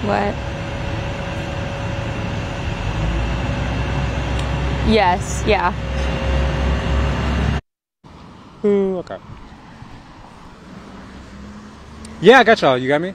What? Yes, yeah. Ooh, okay. Yeah, I got y'all. You got me?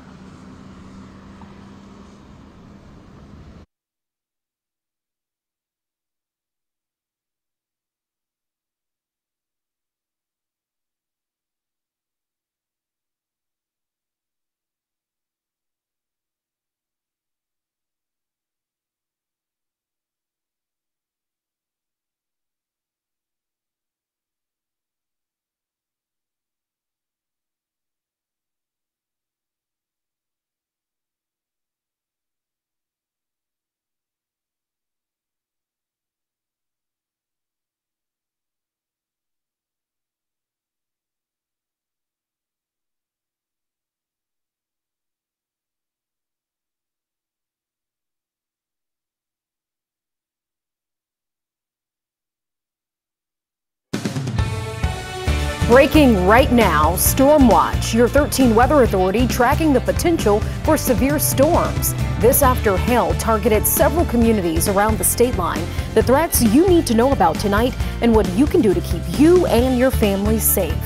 Breaking right now, Storm Watch, your 13 weather authority tracking the potential for severe storms. This after hail targeted several communities around the state line. The threats you need to know about tonight and what you can do to keep you and your family safe.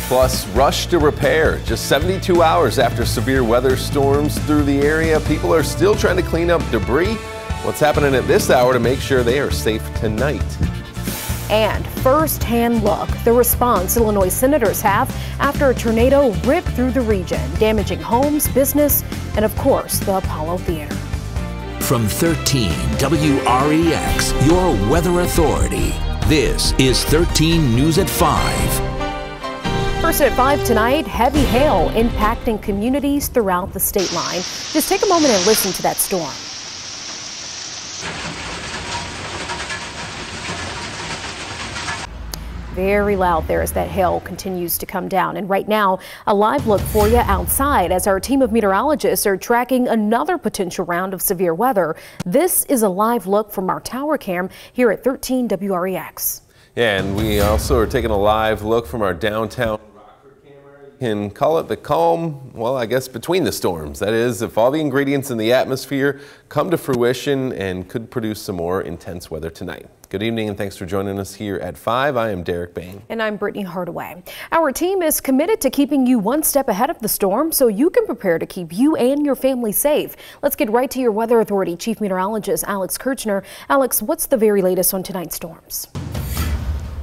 Plus, rush to repair. Just 72 hours after severe weather storms through the area, people are still trying to clean up debris. What's happening at this hour to make sure they are safe tonight? And first-hand look, the response Illinois senators have after a tornado ripped through the region, damaging homes, business, and of course, the Apollo Theater. From 13 WREX, your weather authority. This is 13 News at 5. First at 5 tonight, heavy hail impacting communities throughout the state line. Just take a moment and listen to that storm. Very loud there as that hail continues to come down. And right now, a live look for you outside as our team of meteorologists are tracking another potential round of severe weather. This is a live look from our tower cam here at 13 WREX. Yeah, and we also are taking a live look from our downtown can call it the calm, well, I guess between the storms. That is, if all the ingredients in the atmosphere come to fruition and could produce some more intense weather tonight. Good evening and thanks for joining us here at 5. I am Derek Bain. And I'm Brittany Hardaway. Our team is committed to keeping you one step ahead of the storm so you can prepare to keep you and your family safe. Let's get right to your Weather Authority Chief Meteorologist Alex Kirchner. Alex, what's the very latest on tonight's storms?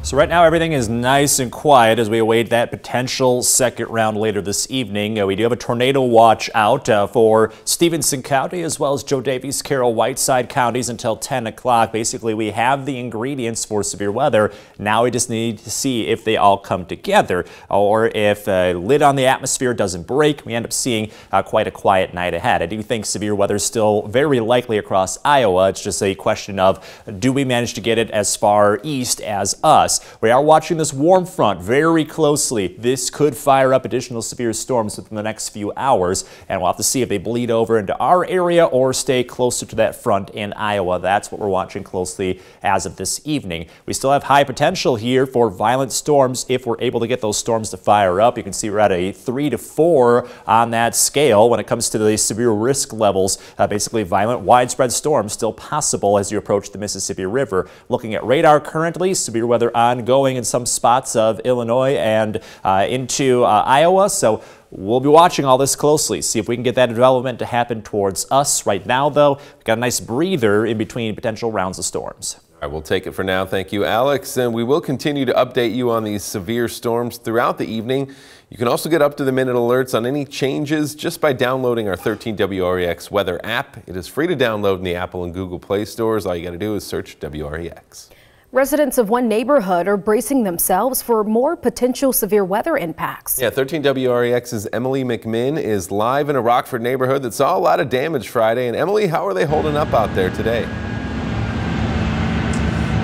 So right now everything is nice and quiet as we await that potential second round later this evening. We do have a tornado watch out for Stevenson County as well as Joe Davies, Carroll, Whiteside counties until 10 o'clock. Basically, we have the ingredients for severe weather. Now we just need to see if they all come together or if a lid on the atmosphere doesn't break. We end up seeing quite a quiet night ahead. I do think severe weather is still very likely across Iowa. It's just a question of do we manage to get it as far east as us? We are watching this warm front very closely. This could fire up additional severe storms within the next few hours, and we'll have to see if they bleed over into our area or stay closer to that front in Iowa. That's what we're watching closely as of this evening. We still have high potential here for violent storms if we're able to get those storms to fire up. You can see we're at a 3 to 4 on that scale when it comes to the severe risk levels. Basically, violent widespread storms still possible as you approach the Mississippi River. Looking at radar currently, severe weather ongoing in some spots of Illinois and into Iowa. So we'll be watching all this closely, see if we can get that development to happen towards us. Right now, though, we've got a nice breather in between potential rounds of storms. All right, we'll take it for now. Thank you, Alex. And we will continue to update you on these severe storms throughout the evening. You can also get up-to-the-minute alerts on any changes just by downloading our 13 WREX weather app. It is free to download in the Apple and Google Play stores. All you got to do is search WREX. Residents of one neighborhood are bracing themselves for more potential severe weather impacts. Yeah, 13 WREX's Emily McMinn is live in a Rockford neighborhood that saw a lot of damage Friday. And Emily, how are they holding up out there today?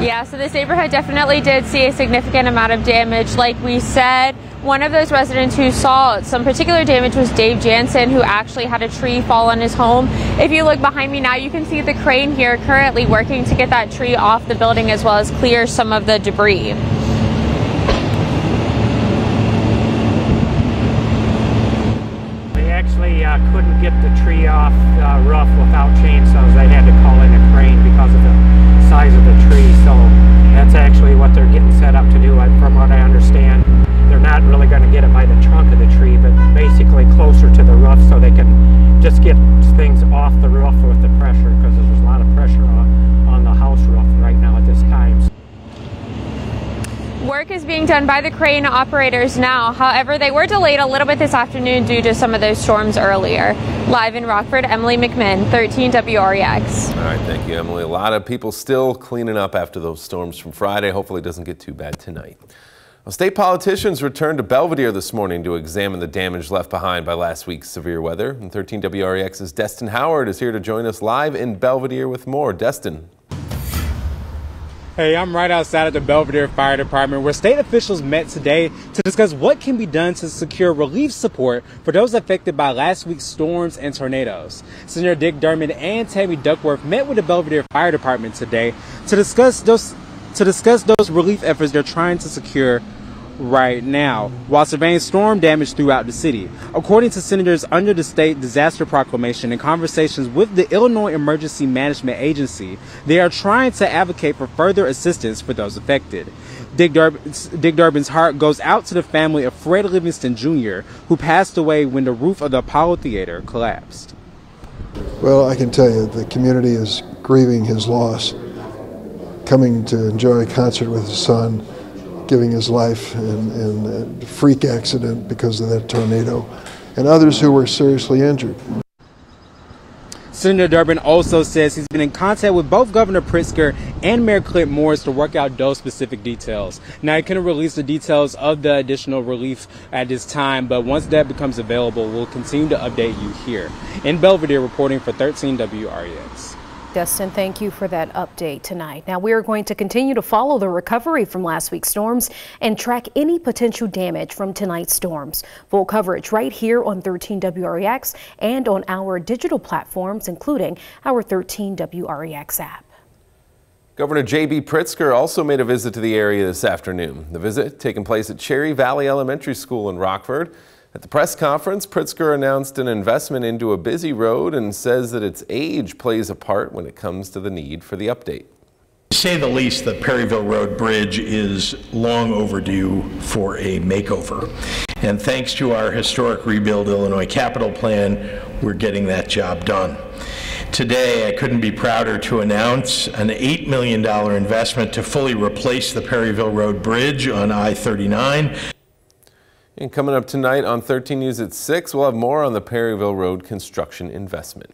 Yeah, so this neighborhood definitely did see a significant amount of damage. Like we said, one of those residents who saw some particular damage was Dave Jansen, who actually had a tree fall on his home. If you look behind me now, you can see the crane here currently working to get that tree off the building as well as clear some of the debris. The actually couldn't get the tree off the roof without chainsaws. They had to call in a crane because of the size of the tree. So that's actually what they're getting set up to do, from what I understand. They're not really going to get it by the trunk of the tree, but basically closer to the roof so they can just get things off the roof with the pressure, because there's a lot of pressure on the house roof right now at this time. Work is being done by the crane operators now. However, they were delayed a little bit this afternoon due to some of those storms earlier. Live in Rockford, Emily McMinn, 13 WREX. All right, thank you, Emily. A lot of people still cleaning up after those storms from Friday. Hopefully it doesn't get too bad tonight. Well, state politicians returned to Belvedere this morning to examine the damage left behind by last week's severe weather. And 13 WREX's Destin Howard is here to join us live in Belvedere with more. Destin. Hey, I'm right outside of the Belvedere Fire Department, where state officials met today to discuss what can be done to secure relief support for those affected by last week's storms and tornadoes. Senator Dick Durbin and Tammy Duckworth met with the Belvedere Fire Department today to discuss those relief efforts they're trying to secure right now, while surveying storm damage throughout the city. According to senators under the state disaster proclamation and conversations with the Illinois Emergency Management Agency, they are trying to advocate for further assistance for those affected. Dick Durbin's heart goes out to the family of Fred Livingston Jr., who passed away when the roof of the Apollo Theater collapsed. Well, I can tell you the community is grieving his loss, coming to enjoy a concert with his son, giving his life in a freak accident because of that tornado, and others who were seriously injured. Senator Durbin also says he's been in contact with both Governor Pritzker and Mayor Clint Morris to work out those specific details. Now, he couldn't release the details of the additional relief at this time, but once that becomes available, we'll continue to update you here. In Belvedere, reporting for 13 WREX. Destin, thank you for that update tonight. Now, we are going to continue to follow the recovery from last week's storms and track any potential damage from tonight's storms. Full coverage right here on 13 WREX and on our digital platforms, including our 13 WREX app. Governor J.B. Pritzker also made a visit to the area this afternoon. The visit taking place at Cherry Valley Elementary School in Rockford. At the press conference, Pritzker announced an investment into a busy road and says that its age plays a part when it comes to the need for the update. To say the least, the Perryville Road Bridge is long overdue for a makeover. And thanks to our historic Rebuild Illinois capital plan, we're getting that job done. Today, I couldn't be prouder to announce an $8 million investment to fully replace the Perryville Road Bridge on I-39. And coming up tonight on 13 News at 6, we'll have more on the Perryville Road construction investment.